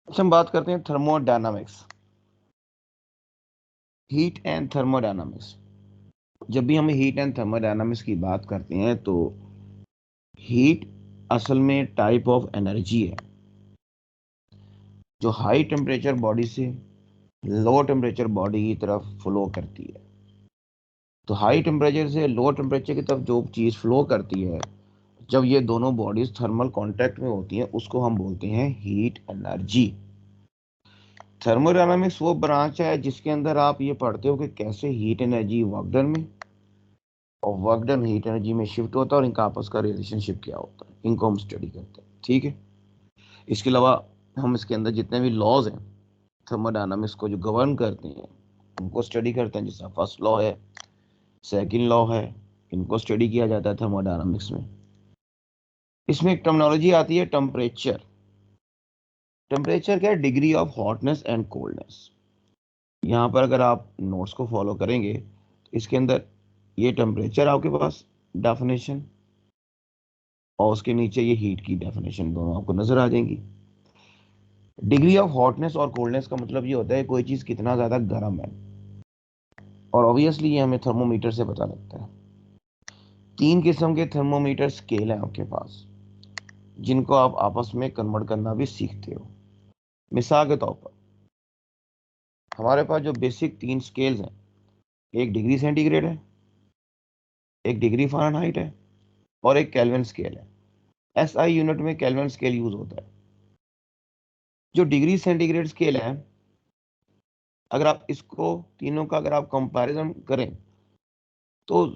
अच्छा, हम बात करते हैं थर्मोडायनामिक्स, हीट एंड थर्मोडायनामिक्स। जब भी हम हीट एंड थर्मोडायनामिक्स की बात करते हैं तो हीट असल में टाइप ऑफ एनर्जी है जो हाई टेम्परेचर बॉडी से लो टेम्परेचर बॉडी की तरफ फ्लो करती है। तो हाई टेम्परेचर से लो टेम्परेचर की तरफ जो चीज़ फ्लो करती है, जब ये दोनों बॉडीज थर्मल कांटेक्ट में होती हैं, उसको हम बोलते हैं हीट एनर्जी। थर्मोडायनामिक्स वो ब्रांच है जिसके अंदर आप ये पढ़ते हो कि कैसे हीट एनर्जी वर्क डन में और वर्क डन हीट एनर्जी में शिफ्ट होता है और इनका आपस का रिलेशनशिप क्या होता है, इनको हम स्टडी करते हैं। ठीक है। इसके अलावा हम इसके अंदर जितने भी लॉज हैं थर्मोडायनामिक्स को जो गवर्न करते हैं उनको स्टडी करते हैं। जैसा फर्स्ट लॉ है, सेकंड लॉ है, इनको स्टडी किया जाता है थर्मोडायनामिक्स में। इसमें एक टर्मिनोलॉजी आती है टेम्परेचर। टेम्परेचर क्या है? Degree of hotness and coldness. यहाँ पर अगर आप नोट्स को फॉलो करेंगे तो इसके अंदर ये टेम्परेचर आपके पास डेफिनेशन और उसके नीचे ये हीट की डेफिनेशन दोनों आपको नजर आ जाएंगी। डिग्री ऑफ हॉटनेस और कोल्डनेस का मतलब ये होता है कोई चीज़ कितना ज़्यादा गर्म है, और ऑब्वियसली ये हमें थर्मोमीटर से पता लगता है। तीन किस्म के थर्मोमीटर स्केल हैं आपके पास जिनको आप आपस में कन्वर्ट करना भी सीखते हो। मिसाल के तौर पर हमारे पास जो बेसिक तीन स्केल्स हैं, एक डिग्री सेंटीग्रेड है, एक डिग्री फ़ारेनहाइट है और एक केल्विन स्केल है। एसआई यूनिट में केल्विन स्केल यूज होता है। जो डिग्री सेंटीग्रेड स्केल है, अगर आप इसको तीनों का अगर आप कंपैरिजन करें तो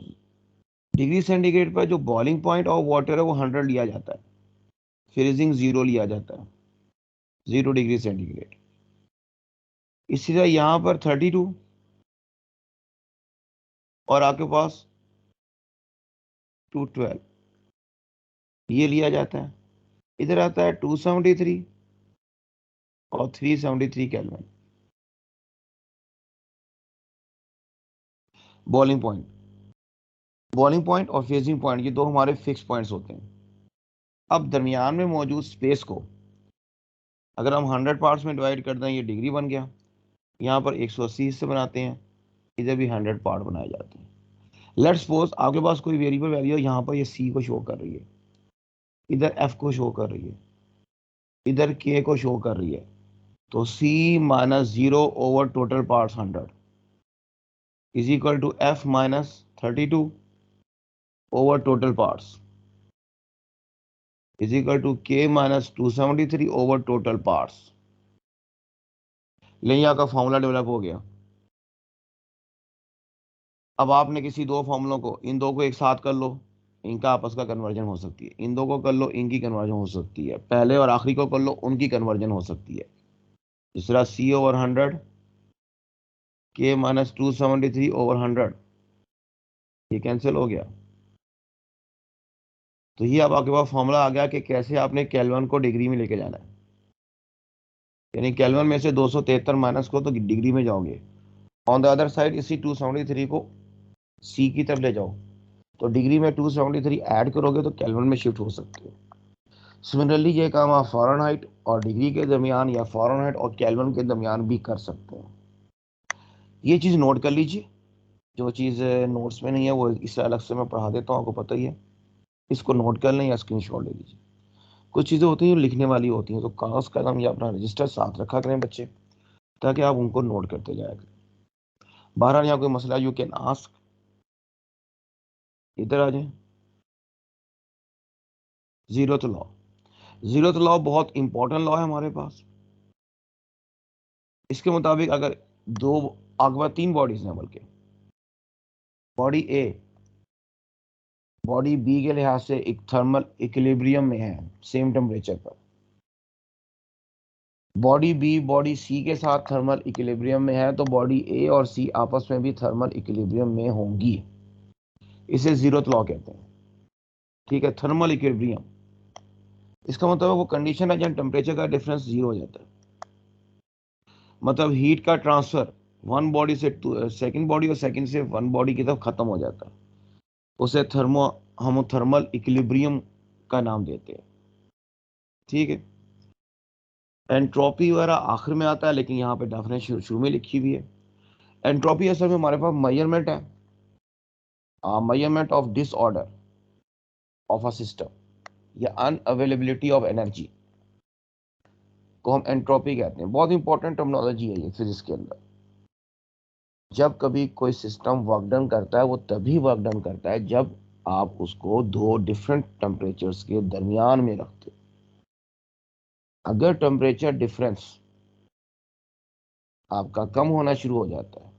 डिग्री सेंटीग्रेड पर जो बॉइलिंग पॉइंट और वाटर है वो 100 लिया जाता है, फ्रीजिंग 0 लिया जाता है, 0 डिग्री सेंटीग्रेड। इसी तरह यहाँ पर 32 और आपके पास 212 ये लिया जाता है। इधर आता है 273 और 373 kelvin. Boiling point, boiling point और फ्रीजिंग पॉइंट ये दो हमारे फिक्स पॉइंट्स होते हैं। अब दरमियान में मौजूद स्पेस को अगर हम 100 पार्ट्स में डिवाइड कर दें, ये डिग्री बन गया। यहाँ पर 180 हिस्से बनाते हैं, इधर भी 100 पार्ट बनाए जाते हैं। लेट्स सपोज आपके पास कोई वेरिएबल वैल्यू है, यहाँ पर ये सी को शो कर रही है, इधर एफ को शो कर रही है, इधर के को शो कर रही है। तो C minus 0 over total parts 100 is equal to F minus 32 over total parts is equal to K minus 273 over total parts. ले यहाँ का फॉर्मूला डेवलप हो गया। अब आपने किसी दो फॉर्मूलों को, इन दो को एक साथ कर लो, इनका आपस का कन्वर्जन हो सकती है। इन दो को कर लो, इनकी कन्वर्जन हो सकती है। पहले और आखिरी को कर लो, उनकी कन्वर्जन हो सकती है। दूसरा सी ओवर 100 के माइनस 273 ओवर 100, ये कैंसिल हो गया। तो ये अब आपके पास फॉर्मूला आ गया कि कैसे आपने केल्विन को डिग्री में लेके जाना है। यानी केल्विन में से 273 माइनस को तो डिग्री में जाओगे, ऑन द अदर साइड इसी 273 को सी की तरफ ले जाओ तो डिग्री में 273 ऐड करोगे तो केल्विन में शिफ्ट हो सकते हो। सिमिलरली ये काम आप फ़ारेनहाइट और डिग्री के दरमियान या फ़ारेनहाइट और केल्विन के दरमियान भी कर सकते हैं। ये चीज़ नोट कर लीजिए। जो चीज़ नोट्स में नहीं है वो इससे अलग से मैं पढ़ा देता हूँ, आपको पता ही है। इसको नोट कर लें या स्क्रीनशॉट ले लीजिए। कुछ चीज़ें होती हैं जो लिखने वाली होती हैं, तो कागज़ कलम या अपना रजिस्टर साथ रखा करें बच्चे, ताकि आप उनको नोट करते जाया करें। बहरहाल यहाँ कोई मसला यू कैन आस्क। इधर आ जाए। जीरोथ लॉ, जीरोथ लॉ बहुत इंपॉर्टेंट लॉ है हमारे पास। इसके मुताबिक अगर दो अगवा तीन बॉडीज हैं, बल्कि बॉडी ए बॉडी बी के लिहाज से एक थर्मल इक्विलिब्रियम में है, सेम टेम्परेचर पर। बॉडी बी बॉडी सी के साथ थर्मल इक्विलिब्रियम में है, तो बॉडी ए और सी आपस में भी थर्मल इक्विलिब्रियम में होंगी। इसे जीरोथ लॉ कहते हैं। ठीक है, थर्मल इक्विलिब्रियम, इसका मतलब वो कंडीशन है जहाँ टेम्परेचर का डिफरेंस 0 हो जाता है। मतलब हीट का ट्रांसफर वन बॉडी से सेकंड बॉडी और सेकंड से वन बॉडी की तरफ खत्म हो जाता है। उसे हम थर्मल इक्विलिब्रियम का नाम देते हैं। ठीक है। एंट्रोपी वगैरह आखिर में आता है, लेकिन यहाँ पे डेफिनेशन शुरू में लिखी हुई है। एंट्रोपी असल में हमारे पास मेजरमेंट है, measurement of disorder of a system या अनअवेलेबिलिटी ऑफ एनर्जी को हम एंट्रोपी कहते हैं। बहुत इंपॉर्टेंट टर्मिनोलॉजी है ये फिजिक्स के अंदर। जब कभी कोई सिस्टम वर्क डन करता है, वो तभी वर्क डन करता है जब आप उसको दो डिफरेंट टेम्परेचर्स के दरमियान में रखते हो। अगर टेम्परेचर डिफरेंस आपका कम होना शुरू हो जाता है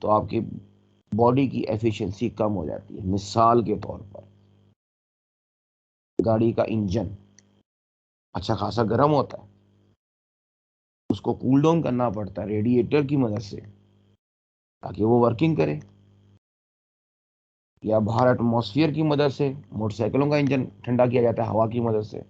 तो आपकी बॉडी की एफिशिएंसी कम हो जाती है। मिसाल के तौर पर गाड़ी का इंजन अच्छा खासा गर्म होता है, उसको कूल डाउन करना पड़ता है रेडिएटर की मदद से ताकि वो वर्किंग करे, या बाहर एटमॉस्फेयर की मदद से मोटरसाइकिलों का इंजन ठंडा किया जाता है हवा की मदद से।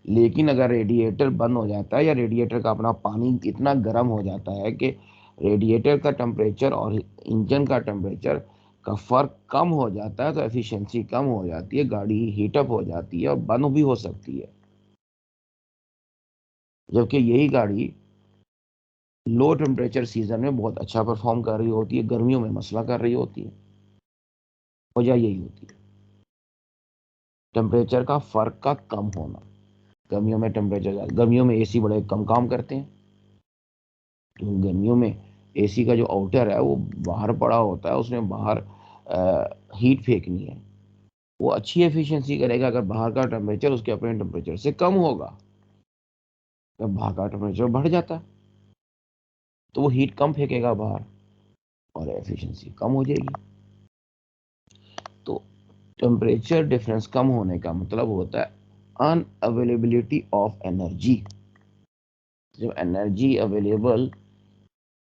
लेकिन अगर रेडिएटर बंद हो जाता है या रेडिएटर का अपना पानी इतना गर्म हो जाता है कि रेडिएटर का टेम्परेचर और इंजन का टेम्परेचर का फर्क कम हो जाता है, तो एफिशिएंसी कम हो जाती है, गाड़ी हीटअप हो जाती है और बंद भी हो सकती है। जबकि यही गाड़ी लो टेम्परेचर सीजन में बहुत अच्छा परफॉर्म कर रही होती है, गर्मियों में मसला कर रही होती है। वजह यही होती है टेम्परेचर का फर्क का कम होना। गर्मियों में टेम्परेचर, गर्मियों में एसी बड़े कम काम करते हैं, तो गर्मियों में एसी का जो आउटर है वो बाहर पड़ा होता है, उसमें बाहर हीट फेंकनी है। वो अच्छी एफिशिएंसी करेगा अगर बाहर का टेम्परेचर उसके अपने टेम्परेचर से कम होगा। जब बाहर का टेम्परेचर बढ़ जाता है तो वो हीट कम फेंकेगा बाहर और एफिशिएंसी कम हो जाएगी। तो टेम्परेचर डिफरेंस कम होने का मतलब होता है अनअवेलेबिलिटी ऑफ एनर्जी। जब एनर्जी अवेलेबल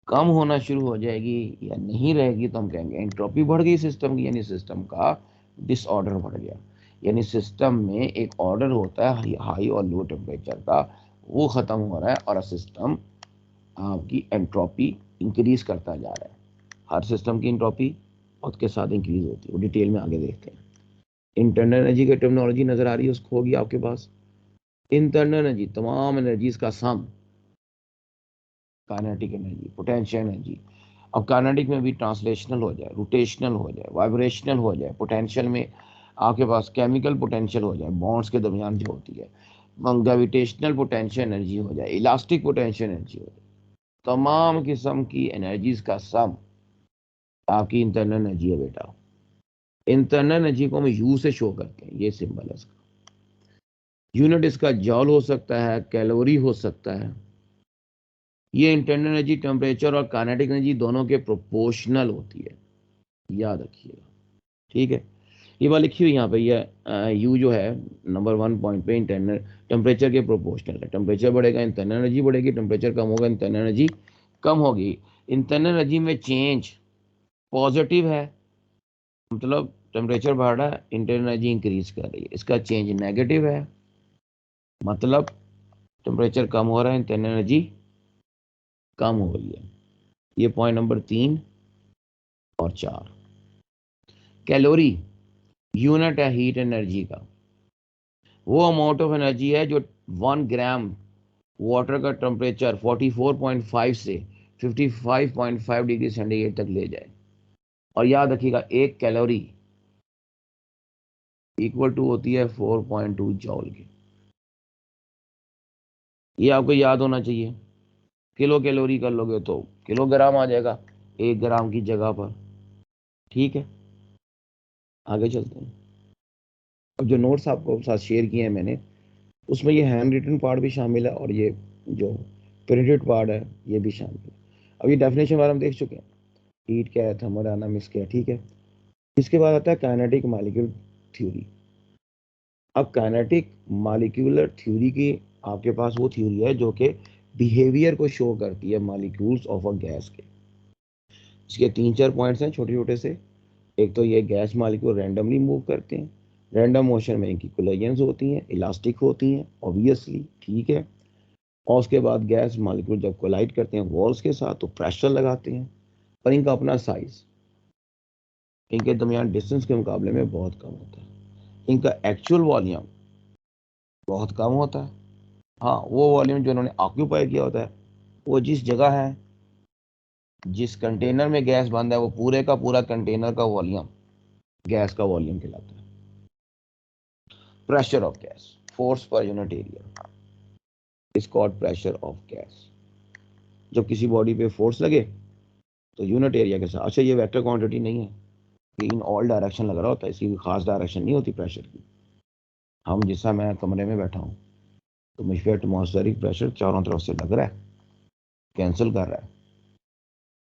कम होना शुरू हो जाएगी या नहीं रहेगी तो हम कहेंगे एंट्रोपी बढ़ गई सिस्टम की, यानी सिस्टम का डिसऑर्डर बढ़ गया। यानी सिस्टम में एक ऑर्डर होता है हाई और लो टेम्परेचर का, वो खत्म हो रहा है और सिस्टम आपकी एंट्रोपी इंक्रीज करता जा रहा है। हर सिस्टम की एंट्रोपी वक्त के साथ इंक्रीज होती है, वो डिटेल में आगे देखते हैं। इंटरनल एनर्जी की टर्मिनोलॉजी नजर आ रही है, उसको होगी आपके पास। इंटरनल एनर्जी तमाम एनर्जीज का सम, काइनेटिक एनर्जी, पोटेंशियल एनर्जी। अब काइनेटिक में भी ट्रांसलेशनल हो जाए, रोटेशनल हो जाए, वाइब्रेशनल हो जाए, पोटेंशियल में आपके पास केमिकल पोटेंशियल हो जाए, बॉन्ड्स के दरमियान जो होती है, ग्रेविटेशनल पोटेंशियल एनर्जी हो जाए, इलास्टिक पोटेंशियल एनर्जी हो जाए, तमाम किस्म की एनर्जीज का सम आपकी इंटरनल एनर्जी है बेटा। इंटरनल एनर्जी को हम यू से शो करते हैं, ये सिंबल है इसका। यूनिट इसका जॉल हो सकता है, कैलोरी हो सकता है। ये इंटरनल एनर्जी टेम्परेचर और काइनेटिक एनर्जी दोनों के प्रोपोर्शनल होती है, याद रखिएगा। ठीक है, ये बात लिखी हुई यहाँ पे, ये यू जो है नंबर 1 पॉइंट पे इंटरनल टेम्परेचर के प्रोपोर्शनल है। टेम्परेचर बढ़ेगा इंटरनल एनर्जी बढ़ेगी, टेम्परेचर कम होगा इंटरनल एनर्जी कम होगी। इंटरनल एनर्जी में चेंज पॉजिटिव है, मतलब टेम्परेचर बढ़ रहा है, इंटरनल एनर्जी इंक्रीज कर रही है। इसका चेंज नेगेटिव है, मतलब टेम्परेचर कम हो रहा है, इंटरनल एनर्जी कम हो रही है। ये पॉइंट नंबर 3 और 4। कैलोरी यूनिट है हीट एनर्जी का, वो अमाउंट ऑफ एनर्जी है जो 1 ग्राम वाटर का टेम्परेचर 44.5 से 55.5 डिग्री सेंटीग्रेड तक ले जाए। और याद रखिएगा एक कैलोरी इक्वल टू होती है 4.2 जॉल की। ये आपको याद होना चाहिए। किलो कैलोरी कर लोगे तो किलोग्राम आ जाएगा 1 ग्राम की जगह पर। ठीक है, आगे चलते हैं। अब जो नोट्स आपको साथ शेयर किए हैं मैंने, उसमें ये हैंड रिटन पार्ट भी शामिल है और ये जो प्रिंटेड पार्ट है ये भी शामिल है। अब ये डेफिनेशन वाला हम देख चुके हैं, हीट क्या है, थर्मोडायनामिक्स क्या है। ठीक है, इसके बाद आता है काइनेटिक मॉलिक्यूल थ्योरी। अब काइनेटिक मॉलिक्यूलर थ्योरी की आपके पास वो थ्योरी है जो कि बिहेवियर को शो करती है मॉलिक्यूल्स ऑफ अ गैस के। इसके 3-4 पॉइंट्स हैं छोटे छोटे से। एक तो ये गैस मॉलिक्यूल रैंडमली मूव करते हैं, रैंडम मोशन में इनकी कोलिजन्स होती हैं, इलास्टिक होती हैं ऑब्वियसली। ठीक है, और उसके बाद गैस मॉलिक्यूल जब कोलाइड करते हैं वॉल्स के साथ तो प्रेशर लगाते हैं, और इनका अपना साइज इनके दरमियान डिस्टेंस के मुकाबले में बहुत कम होता है। इनका एक्चुअल वॉल्यूम बहुत कम होता है, हाँ, वो वॉल्यूम जो उन्होंने ऑक्यूपाई किया होता है, वो जिस जगह है, जिस कंटेनर में गैस बंद है, वो पूरे का पूरा कंटेनर का वॉल्यूम गैस का वॉल्यूम कहलाता है। Pressure of gas, force per unit area is called pressure of gas. जब किसी बॉडी पे फोर्स लगे तो यूनिट एरिया के साथ, अच्छा ये वेक्टर क्वांटिटी नहीं है, ये इन ऑल डायरेक्शन लग रहा होता है, इसकी कोई खास डायरेक्शन नहीं होती प्रेशर की। हम जैसा मैं कमरे में बैठा हूँ तो मुझ पे एटमॉस्फेरिक प्रेशर चारों तरफ से लग रहा है, कैंसिल कर रहा है,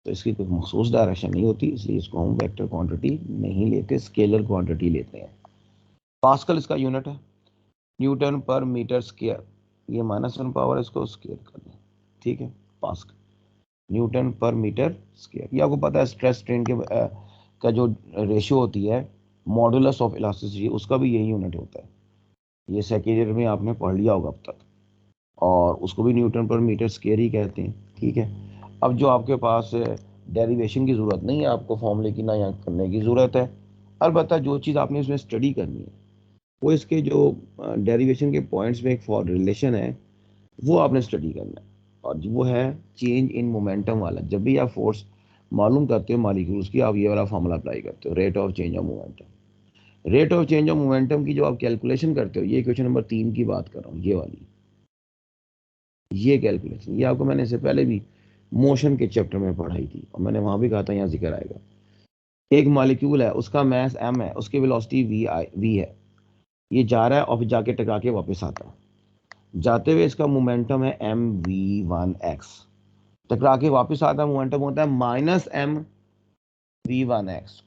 तो इसकी कोई मखसूस डायरेक्शन नहीं होती, इसलिए इसको हम वेक्टर क्वांटिटी नहीं लेते, स्केलर क्वांटिटी लेते हैं। पास्कल इसका यूनिट है, न्यूटन पर मीटर स्क्वायर, ये -1 पावर, इसको स्क्वायर कर दें, ठीक है। पास्कल न्यूटन पर मीटर स्क्वायर, ये आपको पता है स्ट्रेस स्ट्रेन के का जो रेशियो होती है, मॉडुलस ऑफ इलास्टिसिटी, उसका भी यही यूनिट होता है। ये सेकेंड ईयर में आपने पढ़ लिया होगा अब तक, और उसको भी न्यूटन पर मीटर स्क्वायर ही कहते हैं, ठीक है। अब जो आपके पास डेरिवेशन की ज़रूरत नहीं है आपको फॉर्मूले की, ना यहाँ करने की ज़रूरत है। अलबत्ता जो चीज़ आपने इसमें स्टडी करनी है वो इसके जो डेरिवेशन के पॉइंट्स में एक फॉर रिलेशन है, वो आपने स्टडी करना है, और वो है चेंज इन मोमेंटम वाला। जब भी आप फोर्स मालूम करते हो मॉलिक्यूल्स की, आप ये वाला फॉर्मूला अप्लाई करते हो, rate of change of momentum. Rate of change of momentum की जो आप कैलकुलेशन करते हो, ये क्वेश्चन नंबर 3 की बात कर रहा हूँ, ये वाली, ये कैलकुलेशन, ये आपको मैंने इससे पहले भी मोशन के चैप्टर में पढ़ाई थी, और मैंने वहां भी कहा था यहाँ जिक्र आएगा। एक मॉलिक्यूल है, उसका मास m है, उसकी वेलोसिटी v है, ये जा रहा है और फिर जाके टकरा के वापस आता है। जाते हुए इसका मोमेंटम है mv1x, टकरा के वापस आता है, मोमेंटम होता है -mv1x,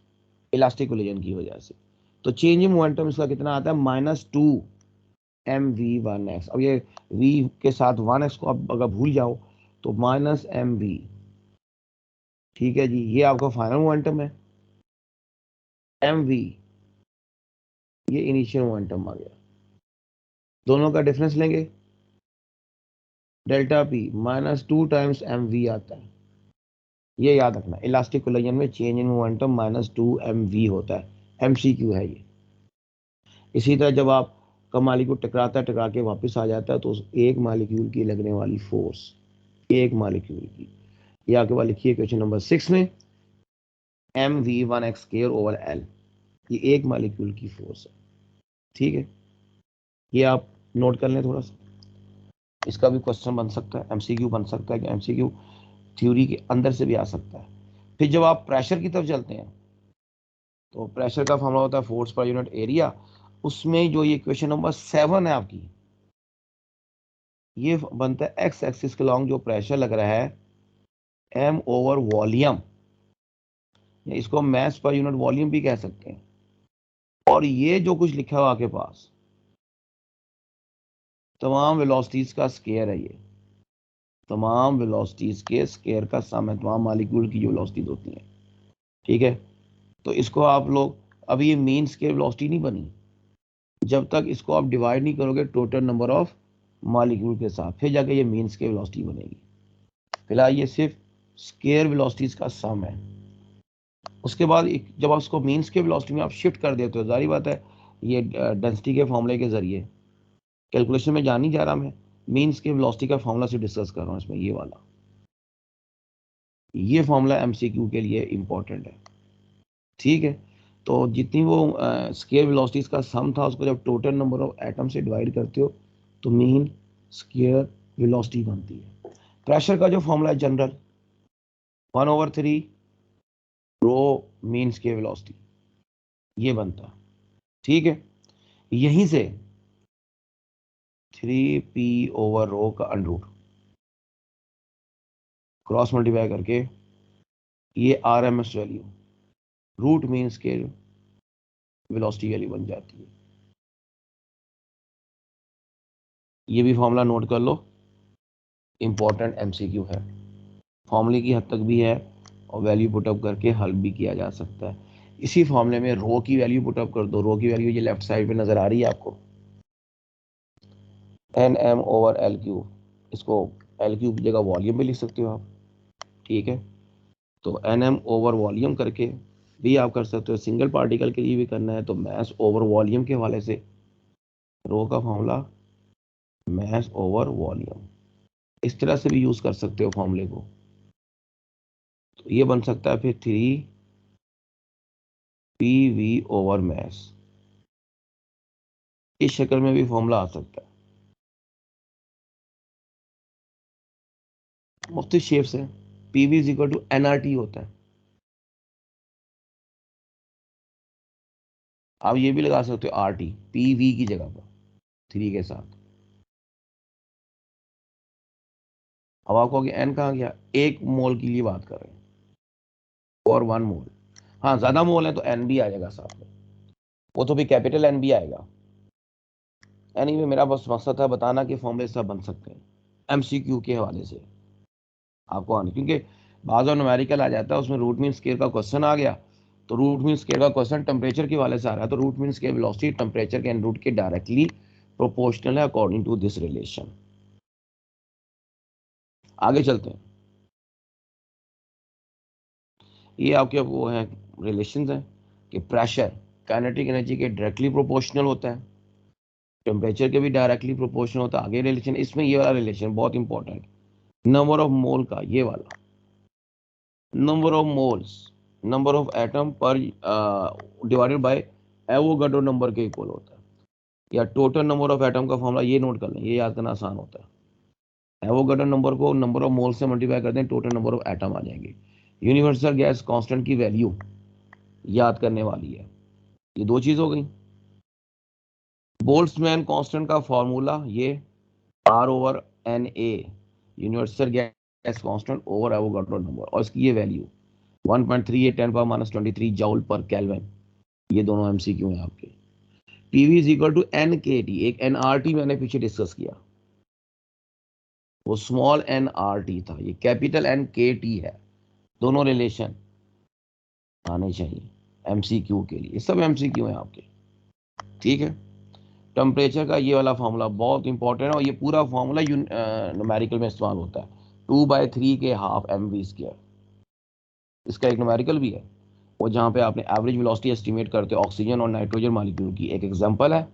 इलास्टिक कोलिजन की वजह से। तो चेंज इन मोमेंटम इसका कितना आता है, -2mv1x। अब ये v के साथ 1x को अब अगर भूल जाओ तो -mv, ठीक है जी, ये आपका फाइनल मोमेंटम है। mv, ये इनिशियल मोमेंटम आ गया, दोनों का डिफरेंस लेंगे, डेल्टा पी -2 टाइम्स mv आता है। ये याद रखना, इलास्टिक कोलिजन में चेंज इन मोमेंटम -2mv होता है, एमसीक्यू है ये। इसी तरह जब आप का मालिक्यूल टकराता है, टकरा के वापस आ जाता है, तो उस एक मालिक्यूल की लगने वाली फोर्स, एक मालिक्यूल की, ये आपके पास लिखिए क्वेश्चन नंबर 6 में, mv1x स्क्वायर ओवर l, ये एक मालिक्यूल की फोर्स है, ठीक है। ये आप नोट कर लें थोड़ा सा, इसका भी क्वेश्चन बन सकता है, एमसीक्यू बन सकता है, कि एमसीक्यू थ्योरी के अंदर से भी आ सकता है। फिर जब आप प्रेशर की तरफ चलते हैं, तो प्रेशर का फॉर्मूला होता है फोर्स पर यूनिट एरिया। उसमें जो ये क्वेश्चन नंबर 7 है आपकी, ये बनता है एक्स एक्सिस के लॉन्ग जो प्रेशर लग रहा है, m ओवर वॉल्यूम, या इसको मैस पर यूनिट वॉल्यूम भी कह सकते हैं। और ये जो कुछ लिखा हुआ आपके पास, तमाम वेलोसिटीज का स्केयर है, ये तमाम वेलोसिटीज के स्केयर का सम है, तमाम मॉलिक्यूल की जो वेलोसिटीज होती हैं, ठीक है। तो इसको आप लोग, अभी ये मीन स्केयर वेलोसिटी नहीं बनी, जब तक इसको आप डिवाइड नहीं करोगे टोटल नंबर ऑफ मॉलिक्यूल के साथ, फिर जाके ये मीन स्केयर वेलोसिटी बनेगी। फिलहाल ये सिर्फ स्केयर वेलोसिटीज का सम है। उसके बाद जब आप उसको मीन स्केयर वेलोसिटी में आप शिफ्ट कर देते हो, जारी बात है, ये डेंसिटी के फॉर्मूले के जरिए, कैलकुलेशन में जा नहीं जा रहा मैं, मीन स्केयर वेलोसिटी का फॉर्मूला से डिस्कस कर रहा हूँ इसमें, ये वाला, ये फॉर्मूला एमसीक्यू के लिए इंपॉर्टेंट है, ठीक है। तो जितनी वो स्केयर वेलोसिटीज का सम था, उसको जब टोटल नंबर ऑफ एटम से डिवाइड करते हो तो मीन स्केयर वेलोसिटी बनती है। प्रेशर का जो फॉर्मूला है जनरल, 1/3 रो मीन स्केयर वेलोसिटी, ये बनता, ठीक है। यहीं से 3p/रो का अंडरूट क्रॉस मल्टीप्लाई करके ये RMS value, root mean square velocity value बन जाती है। ये भी फॉर्मूला नोट कर लो, इंपॉर्टेंट एमसीक्यू है, फॉर्मूले की हद तक भी है, और वैल्यू पुटअप करके हल भी किया जा सकता है। इसी फॉर्मूले में रो की वैल्यू पुटअप कर दो, रो की वैल्यू ये लेफ्ट साइड पे नजर आ रही है आपको, nm/l³, इसको l³ की जगह वॉल्यूम भी लिख सकते हो आप, ठीक है। तो nm ओवर वॉल्यूम करके भी आप कर सकते हो, सिंगल पार्टिकल के लिए भी करना है तो मैस ओवर वॉल्यूम के हवाले से रो का फॉर्मूला मास ओवर वॉल्यूम, इस तरह से भी यूज कर सकते हो फॉर्मूले को। तो ये बन सकता है फिर 3 PV ओवर मास, इस शक्ल में भी फॉर्मूला आ सकता है। मुख्तलिफ शेप्स है। PV is equal to NRT होता है। आप ये भी लगा सकते हो RT, PV की जगह पर 3 के साथ। अब आपको N कहाँ गया, 1 मोल के लिए बात कर रहे हैं, और 1 मोल। हाँ ज्यादा मोल है तो N भी आ जाएगा साथ में, वो तो भी कैपिटल N भी आएगा। एनीवे मेरा बस मकसद था बताना कि फॉर्मूले सब बन सकते हैं MCQ के हवाले से आपको आने, क्योंकि बाज और न्यूमेरिकल आ जाता है उसमें रूट मीन स्केयर का क्वेश्चन आ गया, तो रूट मीन स्केयर का क्वेश्चन टेम्परेचर के हवाले से आ रहा है, तो root mean square velocity temperature के एंड रूट के डायरेक्टली प्रोपोर्शनल है अकॉर्डिंग टू दिस रिलेशन। आगे चलते हैं। ये आपके वो है रिलेशन है कि प्रेशर काइनेटिक एनर्जी के डायरेक्टली प्रोपोर्शनल होता है, टेम्परेचर के भी डायरेक्टली प्रोपोर्शनल होता है। आगे रिलेशन, इसमें ये वाला रिलेशन बहुत इंपॉर्टेंट, नंबर ऑफ मोल का, ये वाला number of moles, number of atom पर डिवाइडेड बाय एवोगाड्रो नंबर के इक्वल होता है, या टोटल नंबर ऑफ एटम का फॉर्मूला ये नोट कर लें, ये याद करना आसान होता है। एवोगाड्रो नंबर को नंबर ऑफ मोल से मल्टीप्लाई कर दें, टोटल नंबर ऑफ एटम आ जाएंगे। यूनिवर्सल गैस कांस्टेंट की वैल्यू याद करने वाली है। ये दो चीज हो गई। बोल्ट्जमैन कांस्टेंट का फॉर्मूला ये R/Na, universal gas constant over Avogadro number, और इसकी ये वैल्यू 1.38 10⁻23 जूल पर केल्विन। ये दोनों MCQ हैं आपके। PV is equal to NKT, एक NRT मैंने पीछे डिस्कस किया, वो स्मॉल NRT था, ये कैपिटल NKT है। दोनों रिलेशन आने चाहिए MCQ के लिए, सब MCQ हैं आपके, ठीक है। टेम्परेचर का ये वाला फॉर्मूला बहुत इंपॉर्टेंट है, और ये पूरा फॉर्मूला न्यूमेरिकल में इस्तेमाल होता है, 2/3 के हाफ mv²। इसका एक न्यूमेरिकल भी है, वो जहाँ पे आपने एवरेज वेलोसिटी एस्टिमेट करते हो ऑक्सीजन और नाइट्रोजन मॉलिक्यूल की, एक एग्जांपल है,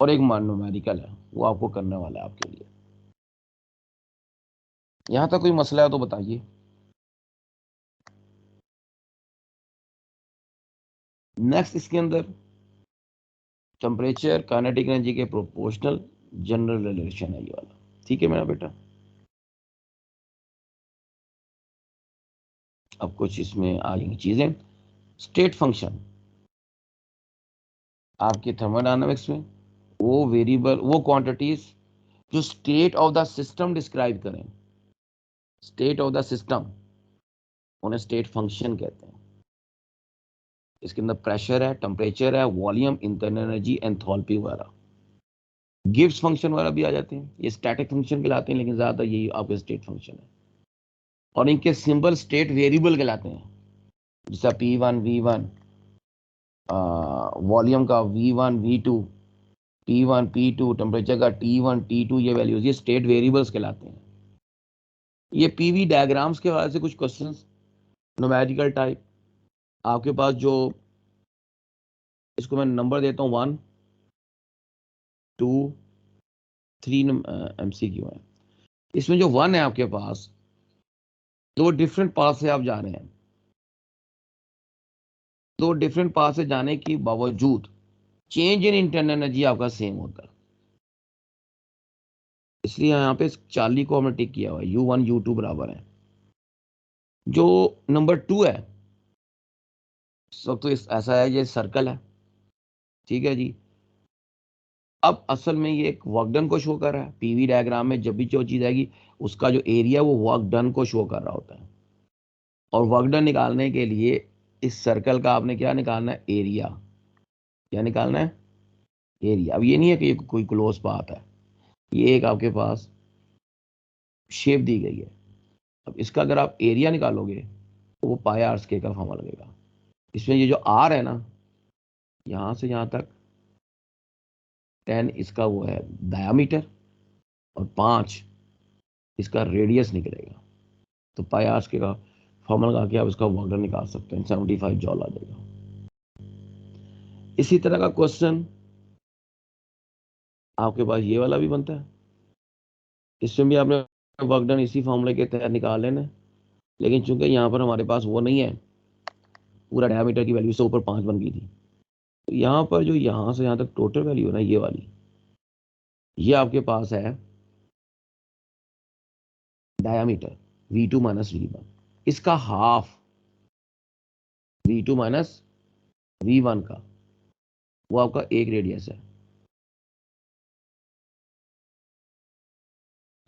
और एक न्यूमेरिकल है, वो आपको करने वाला है आपके लिए। यहाँ तक कोई मसला है तो बताइए। नेक्स्ट इसके अंदर टेम्परेचर काइनेटिक एनर्जी के प्रोपोर्शनल जनरल रिलेशन है ये वाला, ठीक है मेरा बेटा। अब कुछ इसमें आ जाएंगी चीजें। स्टेट फंक्शन आपके थर्मोडायनामिक्स में, वो वेरिएबल, वो क्वांटिटीज जो state of the system describe करें, स्टेट ऑफ द सिस्टम, उन्हें स्टेट फंक्शन कहते हैं। इसके अंदर प्रेशर है, टेम्परेचर है, वॉल्यूम, इंटरनल एनर्जी, एंथैल्पी वगैरह। गिब्स फंक्शन वगैरह भी आ जाते हैं, ये स्टैटिक फंक्शन कहलाते हैं, लेकिन ज्यादा यही आपके स्टेट फंक्शन है, और इनके सिंबल स्टेट वेरिएबल कहलाते हैं, जैसा P1 V1, वॉल्यूम का V1 V2, P1 P2, temperature का T1 T2, ये वैल्यूज ये स्टेट वेरिएबल्स कहलाते हैं। ये PV डायग्राम्स के हवाले से कुछ क्वेश्चंस न्यूमेरिकल टाइप आपके पास, जो इसको मैं नंबर देता हूँ 1 2 3 MCQ है। इसमें जो 1 है आपके पास, दो डिफरेंट पाथ से आप जा रहे हैं, दो डिफरेंट पाथ से जाने के बावजूद चेंज इन इंटरनल एनर्जी आपका सेम होता है, इसलिए यहाँ पे 40 को हमने टिक किया हुआ है, U1 U2 बराबर है। जो नंबर 2 है, सब तो ऐसा है, ये सर्कल है, ठीक है जी। अब असल में ये एक वर्क डन को शो कर रहा है, PV डायग्राम में जब भी जो चीज आएगी उसका जो एरिया वो वर्क डन को शो कर रहा होता है, और वर्क डन निकालने के लिए इस सर्कल का आपने क्या निकालना है, एरिया। क्या निकालना है, एरिया। अब ये नहीं है कि ये कोई क्लोज पाथ है, ये एक आपके पास शेप दी गई है। अब इसका अगर आप एरिया निकालोगे तो वो πr² का फॉर्मूला लगेगा। इसमें ये जो R है ना, यहां से यहां तक 10 इसका वो है डायामीटर, और 5 इसका रेडियस निकलेगा, तो πr² का फॉर्मूला लगा के आप इसका वर्क डन निकाल सकते हैं, 75 जॉल आ जाएगा। इसी तरह का क्वेश्चन आपके पास ये वाला भी बनता है, इसमें भी आपने वर्क डन इसी फॉर्मूले के तहत निकाल लेना है। लेकिन चूंकि यहाँ पर हमारे पास वो नहीं है, पूरा डायमीटर की वैल्यू से ऊपर 5 बन गई थी, तो यहाँ पर जो यहाँ से यहाँ तक टोटल वैल्यू है ना, ये वाली, ये आपके पास है डायामीटर V2 माइनस V1, इसका हाफ V2 माइनस V1 का, वो आपका एक रेडियस है।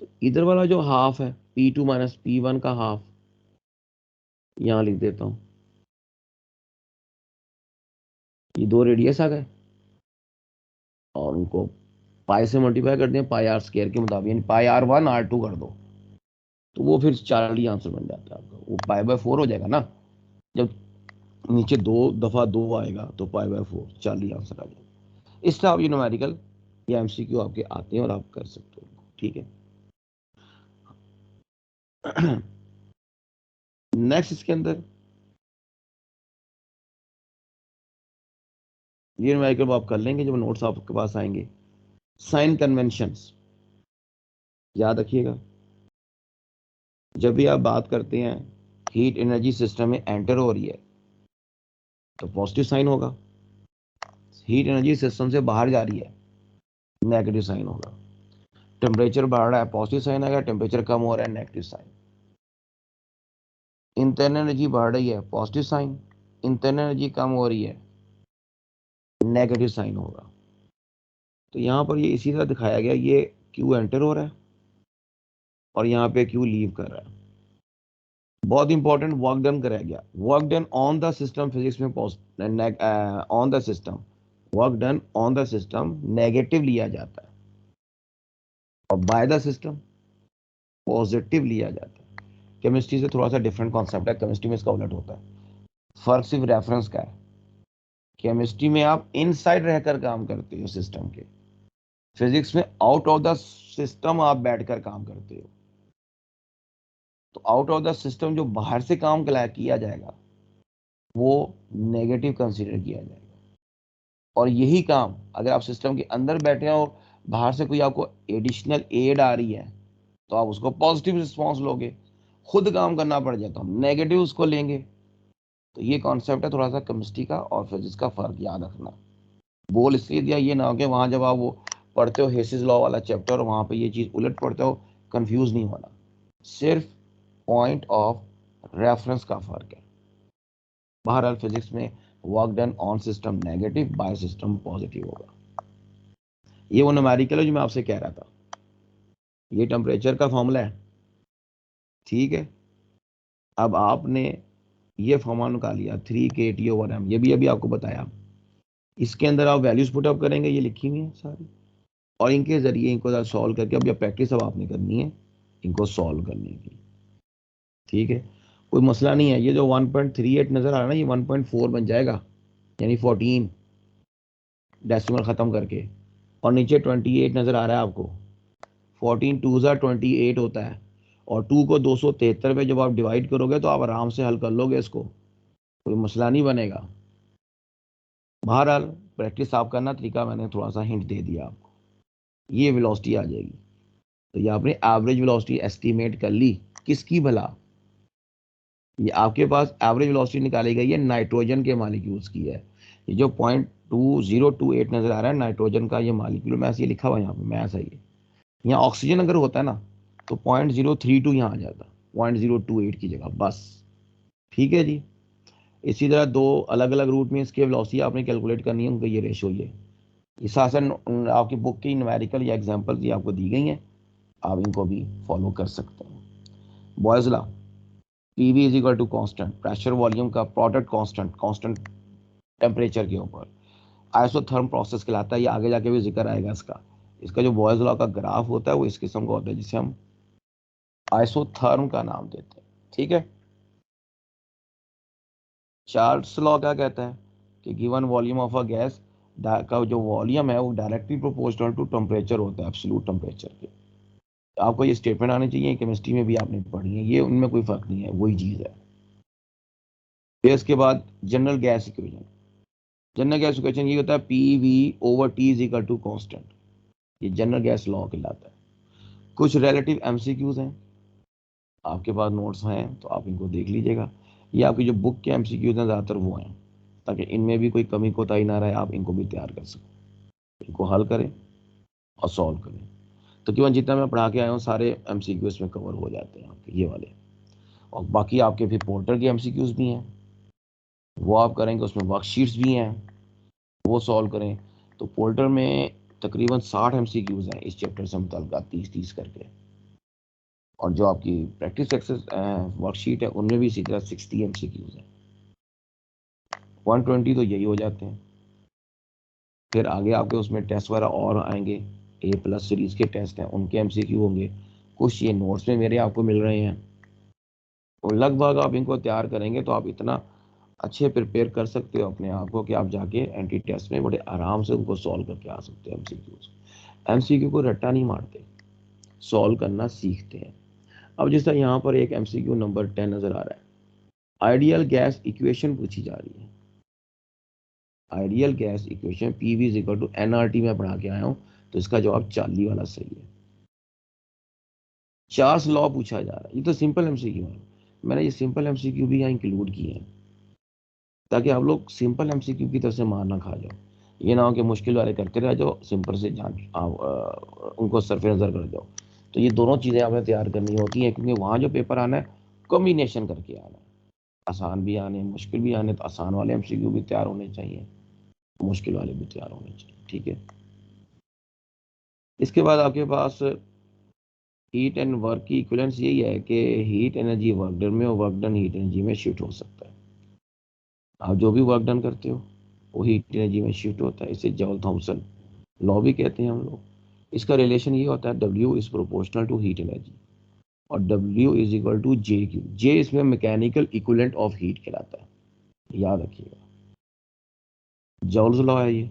तो इधर वाला जो हाफ है P2 माइनस P1 का हाफ, यहां लिख देता हूं, ये दो रेडियस आ गए और उनको पाई से मल्टीप्लाई कर दें पाई आर स्क्वायर के मुताबिक, यानी पाई R1 R2 कर दो, तो वो फिर 40 आंसर बन जाता है आपका। वो पाई बाय 4 हो जाएगा ना, जब नीचे दो दफा दो आएगा तो पाई बाय 4 40 आंसर आ जाएगा। इस तरह आप ये न्यूमेरिकल या एमसीक्यू आपके आते हैं और आप कर सकते हो, ठीक है। नेक्स्ट इसके अंदर ये न्यूमेरिकल आप कर लेंगे जब नोट्स आपके पास आएंगे। साइन कन्वेंशंस याद रखिएगा, जब भी आप बात करते हैं हीट एनर्जी सिस्टम में एंटर हो रही है तो पॉजिटिव साइन होगा, हीट एनर्जी सिस्टम से बाहर जा रही है नेगेटिव साइन होगा। टेम्परेचर बढ़ रहा है पॉजिटिव साइन आएगा, टेम्परेचर कम हो रहा है नेगेटिव साइन। इंटरनल एनर्जी बढ़ रही है पॉजिटिव साइन, इंटरनल एनर्जी कम हो रही है नेगेटिव साइन होगा। तो यहाँ पर ये इसी तरह दिखाया गया, ये क्यू एंटर हो रहा है और यहाँ पे क्यू लीव कर रहा है। बहुत इंपॉर्टेंट, वर्क डन कराया गया, work done on the system physics में on the system, work done on the system negative लिया जाता है और बाय द सिस्टम पॉजिटिव लिया जाता है। केमिस्ट्री से थोड़ा सा डिफरेंट कॉन्सेप्ट है, केमिस्ट्री में इसका उलट होता है। फर्क सिर्फ रेफरेंस का है, केमिस्ट्री में आप इनसाइड रहकर काम करते हो सिस्टम के, फिजिक्स में आउट ऑफ द सिस्टम आप बैठकर काम करते हो। तो आउट ऑफ द सिस्टम जो बाहर से काम किया जाएगा वो नेगेटिव कंसीडर किया जाएगा, और यही काम अगर आप सिस्टम के अंदर बैठे हो, बाहर से कोई आपको एडिशनल एड आ रही है तो आप उसको पॉजिटिव रिस्पॉन्स लोगे, खुद काम करना पड़ जाए तो हम नेगेटिव उसको लेंगे। तो ये कॉन्सेप्ट है थोड़ा सा केमिस्ट्री का और फिजिक्स का फर्क याद रखना। बोल इसलिए दिया, ये ना हो कि वहां जब आप वो पढ़ते हो हेसिस लॉ वाला चैप्टर, वहां पे ये चीज उलट पढ़ते हो, कंफ्यूज नहीं होना, सिर्फ पॉइंट ऑफ रेफरेंस का फर्क है। बहरहाल फिजिक्स में work done on system negative, by system positive होगा। ये वो न्यूमेरिकल है जो मैं आपसे कह रहा था, ये टेम्परेचर का फॉर्मूला है, ठीक है। अब आपने ये फॉर्मूला निकाल लिया 3kT/m, ये भी अभी आपको बताया। इसके अंदर आप वैल्यूज पुट अप करेंगे, ये लिखी हुई है सारी, और इनके जरिए इनको सॉल्व करके, अब ये प्रैक्टिस अब आपने करनी है इनको सॉल्व करने की, ठीक है। कोई मसला नहीं है, ये जो 1.38 नजर आ रहा है ना, ये 1.4 बन जाएगा, यानी 14 डेसिमल खत्म करके, और नीचे 28 नजर आ रहा है आपको, 14 टू ज़ा 28 होता है, और 2 को 273 में जब आप डिवाइड करोगे तो आप आराम से हल कर लोगे इसको, कोई मसला नहीं बनेगा। बहरहाल प्रैक्टिस आप करना, तरीका मैंने थोड़ा सा हिंट दे दिया आपको। ये वेलोसिटी आ जाएगी, तो ये आपने एवरेज वेलोसिटी एस्टीमेट कर ली, किसकी भला, ये आपके पास एवरेज वेलोसिटी निकाली गई है नाइट्रोजन के मालिक्यूल्स की है। ये जो 0.2028 नजर आ रहा है नाइट्रोजन का ये मालिक्यूल, मैं ऐसे ये लिखा हुआ है यहाँ पे, मैं ऐसा ही, यहाँ ऑक्सीजन अगर होता है ना तो 0.032 यहाँ आ जाता, 0.028 की जगह बस, ठीक है जी। इसी तरह दो अलग अलग रूट में इसके वेलोसिटी आपने कैलकुलेट करनी है, उनका ये रेशो, ये शासन आपकी बुक की न्यूमेरिकल या एग्जांपल्स ये आपको दी गई हैं, आप इनको भी फॉलो कर सकते हैं। Boyle's law, PV is equal to constant pressure volume का प्रोडक्ट कांस्टेंट, कांस्टेंट टेम्परेचर के ऊपर आइसोथर्म प्रोसेस कहलाता है, ये आगे जाके भी जिक्र आएगा इसका। इसका जो बॉयज लॉ का ग्राफ होता है वो इस किस्म का होता है जिसे हम आइसोथर्म का नाम देते हैं, ठीक है। चार्ल्स लॉ क्या कहता है कि given volume of a gas का जो वॉल्यूम है वो डायरेक्टली प्रोपोर्शनल टू टेम्परेचर होता है, एब्सोल्यूट टेम्परेचर के। आपको ये स्टेटमेंट आनी चाहिए, केमिस्ट्री में भी आपने पढ़ी है ये, उनमें कोई फर्क नहीं है, वही चीज है। फिर इसके बाद general gas equation, general gas equation ये होता है P V over T is equal to constant, ये जनरल गैस लॉ कहलाता है। कुछ रिलेटिव एमसीक्यूज हैं, आपके पास नोट्स हैं तो आप इनको देख लीजिएगा। ये आपकी जो बुक के एमसीक्यूज हैं ज़्यादातर वो हैं, ताकि इनमें भी कोई कमी कोताही ना रहे, आप इनको भी तैयार कर सकें, इनको हल करें और सॉल्व करें। तकरीबन जितना मैं पढ़ा के आया हूँ सारे एमसीक्यूज में कवर हो जाते हैं आपके ये वाले। और बाकी आपके फिर पोर्टर के एमसीक्यूज भी हैं, वो आप करेंगे, उसमें वर्कशीट्स भी हैं, वो सॉल्व करें। तो पोर्टर में तकरीबन 60 एमसीक्यूज हैं इस चैप्टर से मुताल्लिक़, 30-30 करके। और जो आपकी प्रैक्टिस एक्सेस वर्कशीट है उनमें भी इसी तरह 60 एमसीक्यूज हैं, 120 तो यही हो जाते हैं। फिर आगे आपके उसमें टेस्ट वगैरह और आएंगे, A+ सीरीज के टेस्ट हैं, उनके एमसीक्यू होंगे। कुछ ये नोट्स में मेरे आपको मिल रहे हैं, और लगभग आप इनको तैयार करेंगे तो आप इतना अच्छे प्रिपेयर कर सकते हो अपने आप को कि आप जाके एंटी टेस्ट में बड़े आराम से उनको सॉल्व करके आ सकते हो। एमसीक्यू को रट्टा नहीं मारते, सॉल्व करना सीखते हैं। अब जिस तरह यहाँ पर एक एमसीक्यू नंबर 10 नजर आ रहा है, आइडियल गैस इक्वेशन पूछी जा रही है। Ideal gas equation PV is equal to NRT में पढ़ा के आया हूँ, तो इसका जवाब 40 वाला सही है। चार्ल्स लॉ पूछा जा रहा है, ये तो सिंपल एमसीक्यू है, मैंने ये सिंपल एमसीक्यू भी यहाँ इंक्लूड किए हैं ताकि आप लोग सिंपल एमसीक्यू की तरफ से मार ना खा जाओ। ये ना हो कि मुश्किल वाले करते रह जाओ, सिंपल से जान उनको सरफे नजर कर जाओ। तो ये दोनों चीज़ें आपने तैयार करनी होती हैं, क्योंकि वहाँ जो पेपर आना है कॉम्बिनेशन करके आना है, आसान भी आने मुश्किल भी आने। तो आसान वाले एमसीक्यू भी तैयार होने चाहिए, मुश्किल वाले भी तैयार होने चाहिए, ठीक है। इसके बाद आपके पास हीट एंड वर्क की इक्विवेलेंस यही है कि हीट एनर्जी वर्क डन में और वर्क डन हीट एनर्जी में शिफ्ट हो सकता है। आप जो भी वर्क डन करते हो वो हीट एनर्जी में शिफ्ट होता है, इसे जॉल थॉमसन लॉ भी कहते हैं हम लोग। इसका रिलेशन ये होता है W is proportional to heat energy, और W is equal to JQ। J इसमें मैकेनिकल इक्विवेलेंट ऑफ हीट कहलाता है, याद रखिएगा, जॉल्स लॉ है ये।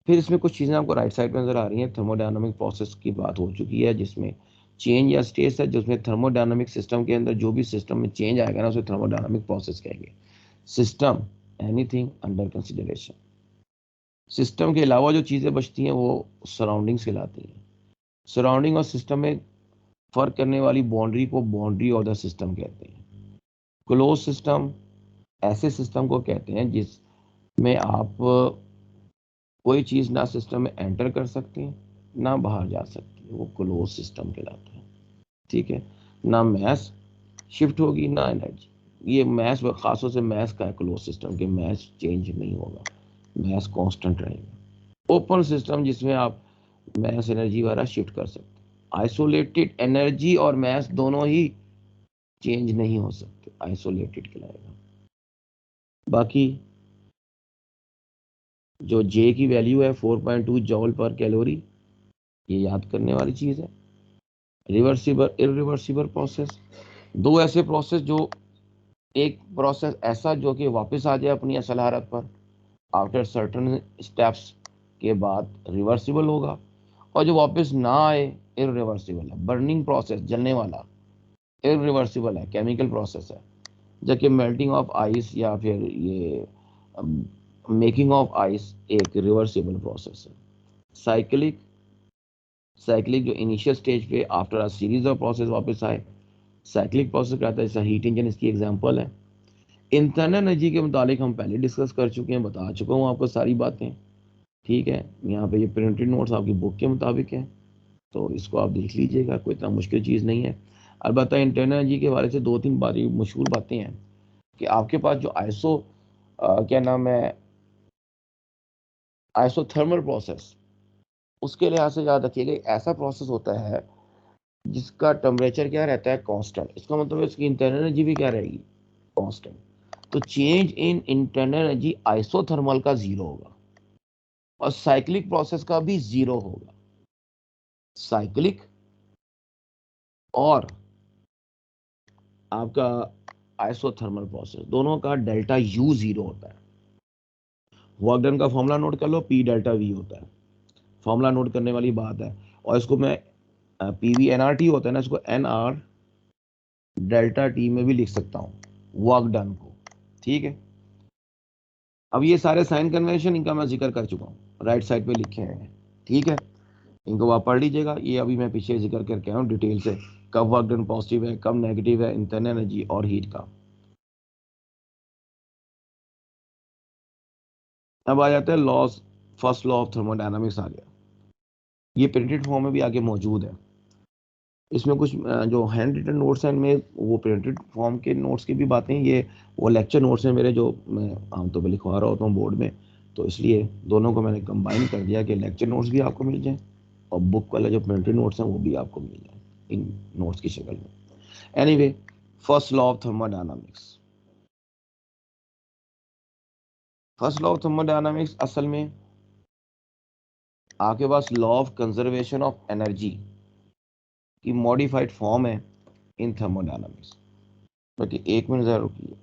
फिर इसमें कुछ चीज़ें आपको राइट साइड में नजर आ रही हैं। थर्मोडायनामिक प्रोसेस की बात हो चुकी है, जिसमें चेंज या स्टेट है, जिसमें थर्मोडायनामिक सिस्टम के अंदर जो भी सिस्टम में चेंज आएगा ना उसे थर्मोडायनामिक प्रोसेस कहेंगे। System anything under consideration, system के अलावा जो चीज़ें बचती हैं वो सराउंडिंग्स कहलाती हैं। सराउंडिंग और सिस्टम में फर्क करने वाली बाउंड्री को बाउंड्री ऑफ द सिस्टम कहते हैं। क्लोज सिस्टम ऐसे सिस्टम को कहते हैं जिसमें आप कोई चीज़ ना सिस्टम में एंटर कर सकते हैं ना बाहर जा सकती है, वो क्लोज सिस्टम कहलाता है, ठीक है। ना मैस शिफ्ट होगी ना एनर्जी, ये मैस खासतौर से मैस का है क्लोज सिस्टम के, मैस चेंज नहीं होगा, मैस कांस्टेंट रहेगा। ओपन सिस्टम जिसमें आप मैस एनर्जी वगैरह शिफ्ट कर सकते हैं। आइसोलेटेड एनर्जी और मैस दोनों ही चेंज नहीं हो सकते, आइसोलेटेड कहलाएगा। बाकी जो J की वैल्यू है 4.2 जॉल पर कैलोरी, ये याद करने वाली चीज़ है। रिवर्सिबल इरिवर्सिबल प्रोसेस, दो ऐसे प्रोसेस जो, एक प्रोसेस ऐसा जो कि वापस आ जाए अपनी असल हालत पर आफ्टर सर्टन स्टेप्स के बाद रिवर्सिबल होगा, और जो वापस ना आए इरिवर्सिबल है। बर्निंग प्रोसेस जलने वाला इरिवर्सिबल है, केमिकल प्रोसेस है, जबकि मेल्टिंग ऑफ आइस या फिर ये मेकिंग ऑफ आइस एक रिवर्सिबल प्रोसेस है। साइक्लिक साइक्लिक जो इनिशियल स्टेज पे after a series of process वापस आए, साइक्लिक प्रोसेस कहता है। जैसा हीट इंजन इसकी एग्जांपल है। इंटरनल एनर्जी के मुतालिक हम पहले डिस्कस कर चुके हैं, बता चुका हूँ आपको सारी बातें, ठीक है। यहाँ पे ये प्रिंटेड नोट्स आपकी बुक के मुताबिक है, तो इसको आप देख लीजिएगा, कोई इतना मुश्किल चीज़ नहीं है। अलबत्ता इंटरनल एनर्जी के बारे से 2-3 बातें मशहूर बातें हैं कि आपके पास जो क्या नाम है, आइसोथर्मल प्रोसेस, उसके लिहाज से याद रखिएगा ऐसा प्रोसेस होता है जिसका टेम्परेचर क्या रहता है, कांस्टेंट। इसका मतलब है इसकी इंटरनल एनर्जी भी क्या रहेगी, कांस्टेंट। तो change in internal energy isothermal का 0 होगा और साइक्लिक प्रोसेस का भी 0 होगा। साइक्लिक और आपका आइसोथर्मल प्रोसेस दोनों का डेल्टा U 0 होता है। वर्क डन का फॉर्मूला नोट कर लो, P डेल्टा V होता है, फॉर्मूला नोट करने वाली बात है। और इसको मैं PV NRT होता है ना, इसको NR डेल्टा T में भी लिख सकता हूँ वर्क डन को, ठीक है। अब ये सारे साइन कन्वेंशन इनका मैं जिक्र कर चुका हूँ, राइट साइड पे लिखे हैं, ठीक है। इनको आप पढ़ लीजिएगा। ये अभी मैं पीछे जिक्र करके आया हूँ डिटेल से, कब वर्क डन पॉजिटिव है, कब नेगेटिव है, इंटरनल एनर्जी और हीट का। अब आ जाता है laws, first law of thermodynamics आ गया। ये प्रिंटेड फॉर्म में भी आगे मौजूद है। इसमें कुछ जो हैंड रिटन नोट्स हैं इनमें वो प्रिंटेड फॉर्म के नोट्स की भी बातें, ये वो लेक्चर नोट्स हैं मेरे जो मैं आमतौर पर लिखवा रहा होता हूँ बोर्ड में, तो इसलिए दोनों को मैंने कंबाइन कर दिया कि लेक्चर नोट्स भी आपको मिल जाए और बुक वाले जो प्रिंटेड नोट्स हैं वो भी आपको मिल जाए इन नोट्स की शक्ल में। Anyway, first law of thermodynamics. First law of thermodynamics असल में आपके पास law of conservation of energy की मॉडिफाइड फॉर्म है इन थर्मोडायनामिक्स। बाकी एक मिनट जरा रुकिए।